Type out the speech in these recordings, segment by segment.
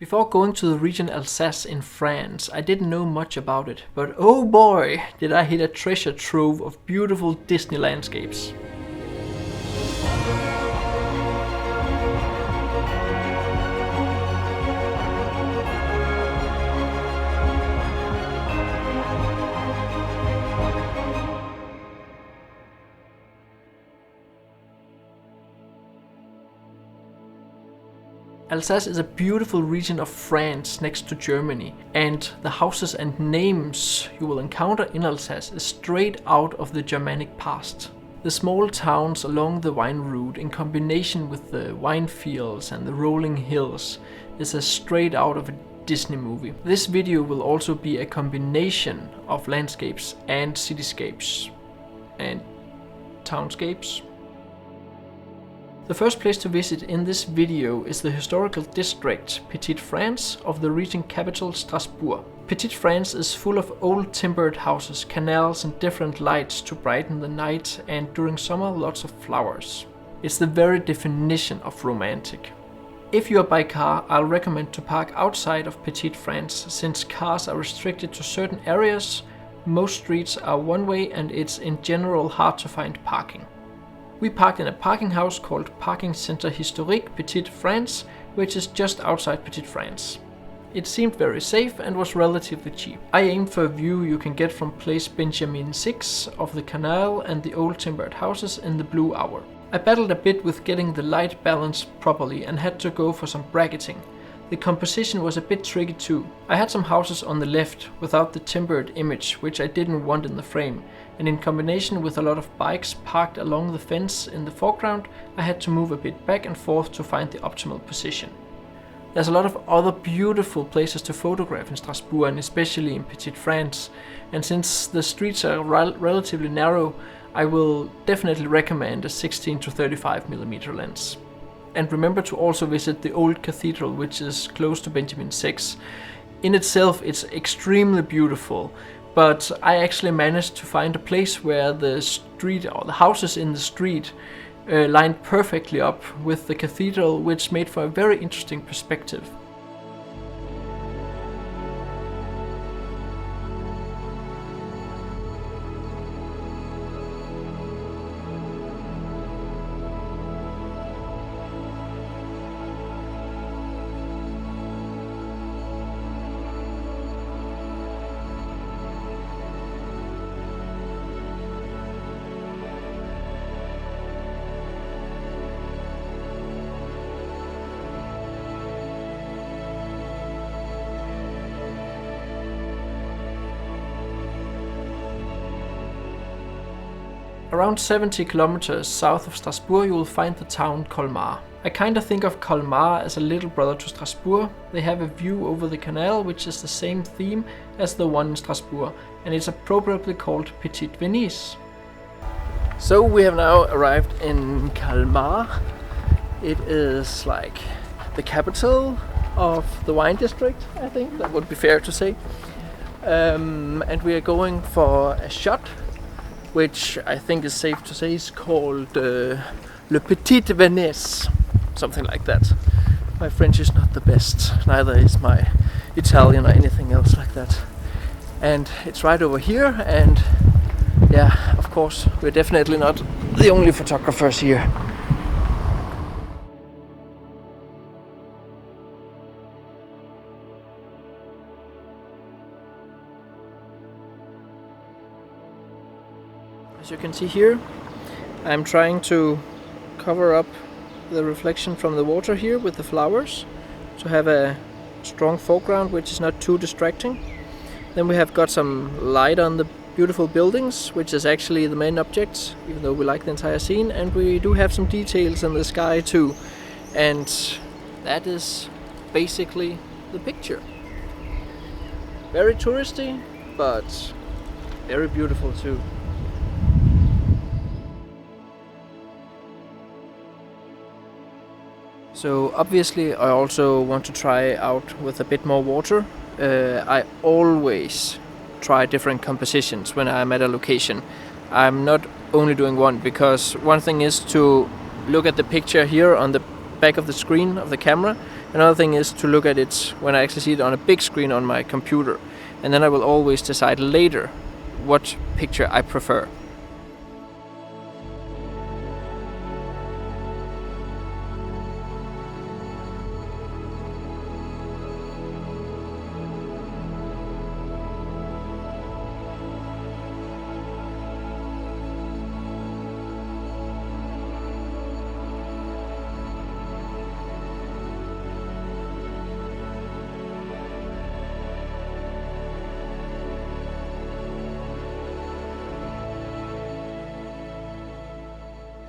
Before going to the region Alsace in France, I didn't know much about it, but oh boy, did I hit a treasure trove of beautiful Disney landscapes. Alsace is a beautiful region of France next to Germany, and the houses and names you will encounter in Alsace is straight out of the Germanic past. The small towns along the wine route in combination with the wine fields and the rolling hills is as straight out of a Disney movie. This video will also be a combination of landscapes and cityscapes and townscapes. The first place to visit in this video is the historical district Petit France of the region capital Strasbourg. Petit France is full of old timbered houses, canals and different lights to brighten the night, and during summer lots of flowers. It's the very definition of romantic. If you are by car, I'll recommend to park outside of Petit France, since cars are restricted to certain areas, most streets are one way and it's in general hard to find parking. We parked in a parking house called Parking Centre Historique Petit France, which is just outside Petit France. It seemed very safe and was relatively cheap. I aimed for a view you can get from Place Benjamin 6 of the canal and the old timbered houses in the blue hour. I battled a bit with getting the light balanced properly and had to go for some bracketing. The composition was a bit tricky too. I had some houses on the left without the timbered image, which I didn't want in the frame, and in combination with a lot of bikes parked along the fence in the foreground, I had to move a bit back and forth to find the optimal position. There's a lot of other beautiful places to photograph in Strasbourg, and especially in Petit France, and since the streets are relatively narrow, I will definitely recommend a 16 to 35mm lens. And remember to also visit the old cathedral, which is close to Benjamin 6. In itself it's extremely beautiful, but I actually managed to find a place where the street or the houses in the street lined perfectly up with the cathedral, which made for a very interesting perspective. Around 70 kilometers south of Strasbourg you will find the town Colmar. I kinda think of Colmar as a little brother to Strasbourg. They have a view over the canal which is the same theme as the one in Strasbourg, and it's appropriately called Petit Venice. So we have now arrived in Colmar. It is like the capital of the wine district, I think that would be fair to say. And we are going for a shot, which I think is safe to say is called Le Petit Venice, something like that. My French is not the best, neither is my Italian or anything else like that. And it's right over here, and yeah, of course, we're definitely not the only photographers here. As you can see here, I'm trying to cover up the reflection from the water here with the flowers to have a strong foreground which is not too distracting. Then we have got some light on the beautiful buildings, which is actually the main object, even though we like the entire scene, and we do have some details in the sky too. And that is basically the picture. Very touristy, but very beautiful too. So obviously I also want to try out with a bit more water. I always try different compositions when I'm at a location. I'm not only doing one, because one thing is to look at the picture here on the back of the screen of the camera, Another thing is to look at it when I actually see it on a big screen on my computer, and then I will always decide later what picture I prefer.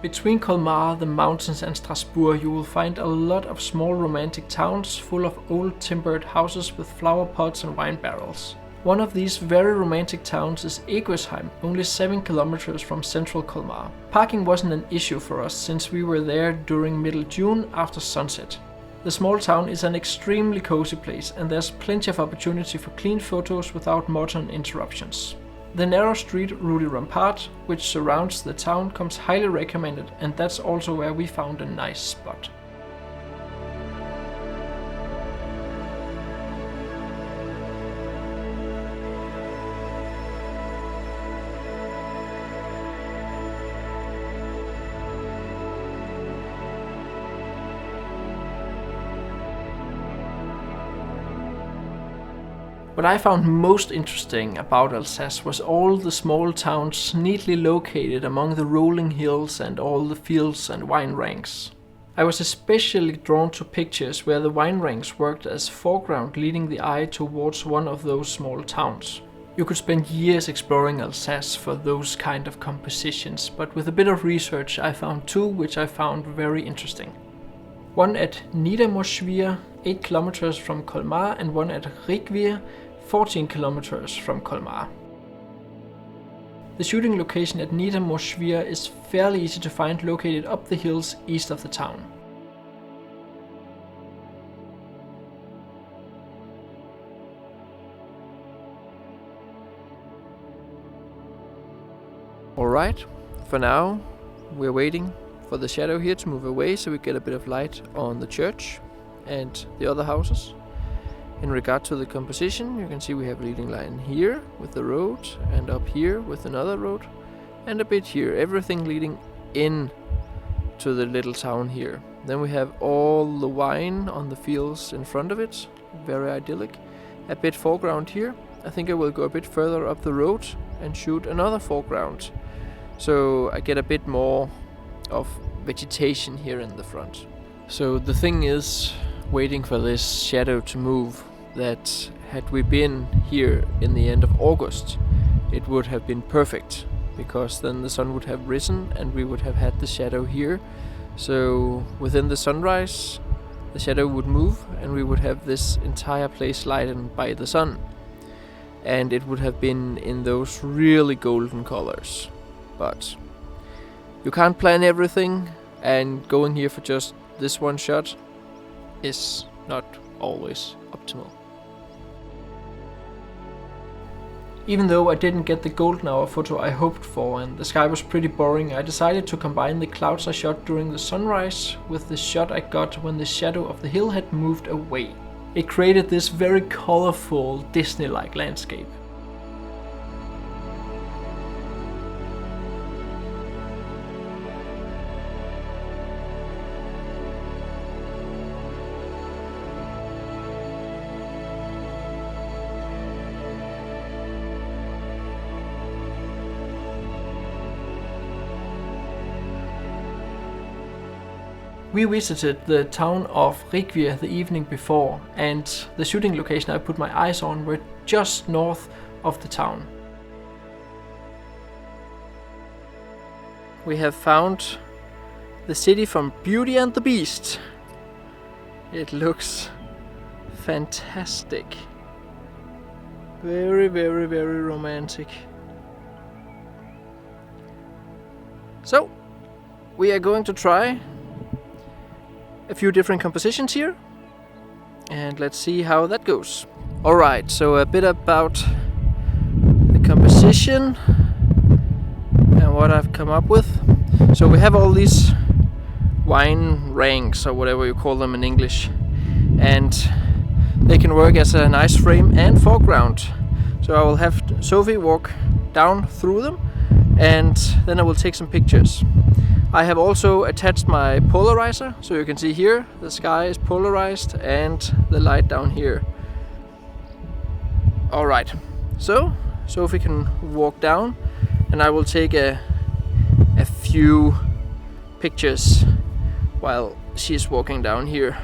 Between Colmar, the mountains and Strasbourg you will find a lot of small romantic towns full of old timbered houses with flower pots and wine barrels. One of these very romantic towns is Eguisheim, only 7 kilometers from central Colmar. Parking wasn't an issue for us since we were there during middle June after sunset. The small town is an extremely cozy place and there's plenty of opportunity for clean photos without modern interruptions. The narrow street Rue Rampart, which surrounds the town, comes highly recommended, and that's also where we found a nice spot. What I found most interesting about Alsace was all the small towns neatly located among the rolling hills and all the fields and wine ranks. I was especially drawn to pictures where the wine ranks worked as foreground, leading the eye towards one of those small towns. You could spend years exploring Alsace for those kind of compositions, but with a bit of research I found two which I found very interesting. One at Niedermorschwihr, 8 kilometers from Colmar, and one at Riquewihr, 14 kilometers from Colmar. The shooting location at Niedermorschwihr is fairly easy to find, located up the hills east of the town. Alright, for now we're waiting for the shadow here to move away so we get a bit of light on the church and the other houses. In regard to the composition, you can see we have a leading line here with the road and up here with another road and a bit here, everything leading in to the little town here. Then we have all the wine on the fields in front of it, very idyllic. A bit foreground here. I think I will go a bit further up the road and shoot another foreground, so I get a bit more of vegetation here in the front. So the thing is, waiting for this shadow to move, that had we been here in the end of August, it would have been perfect, because then the sun would have risen and we would have had the shadow here. So within the sunrise, the shadow would move and we would have this entire place lightened by the sun. And it would have been in those really golden colors. But you can't plan everything, and going here for just this one shot is not always optimal. Even though I didn't get the golden hour photo I hoped for and the sky was pretty boring, I decided to combine the clouds I shot during the sunrise with the shot I got when the shadow of the hill had moved away. It created this very colorful, Disney-like landscape. We visited the town of Riquewihr the evening before, and the shooting location I put my eyes on were just north of the town. We have found the city from Beauty and the Beast. It looks fantastic. Very, very, very romantic. So, we are going to try a few different compositions here, and let's see how that goes. Alright, so a bit about the composition and what I've come up with. So we have all these wine ranks, or whatever you call them in English, and they can work as a nice frame and foreground. So I will have Sophie walk down through them, and then I will take some pictures. I have also attached my polarizer, so you can see here the sky is polarized and the light down here. Alright, so Sophie can walk down and I will take a few pictures while she's walking down here.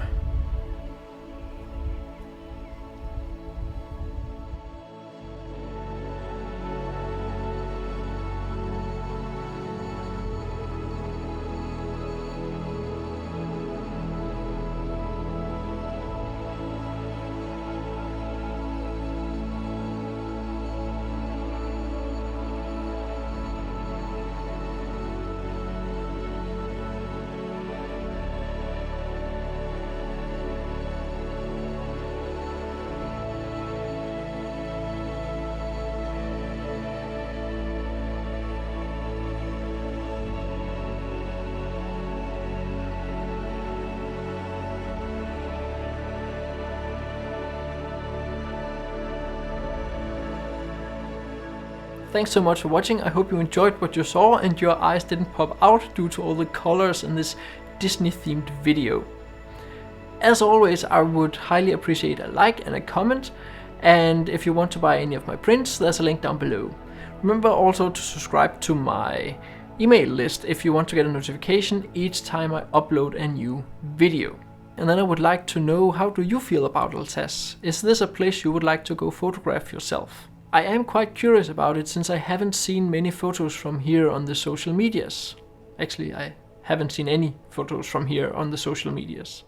Thanks so much for watching. I hope you enjoyed what you saw and your eyes didn't pop out due to all the colors in this Disney themed video. As always, I would highly appreciate a like and a comment, and if you want to buy any of my prints, there's a link down below. Remember also to subscribe to my email list if you want to get a notification each time I upload a new video. And then I would like to know, how do you feel about Alsace? Is this a place you would like to go photograph yourself? I am quite curious about it since I haven't seen many photos from here on the social medias. Actually, I haven't seen any photos from here on the social medias.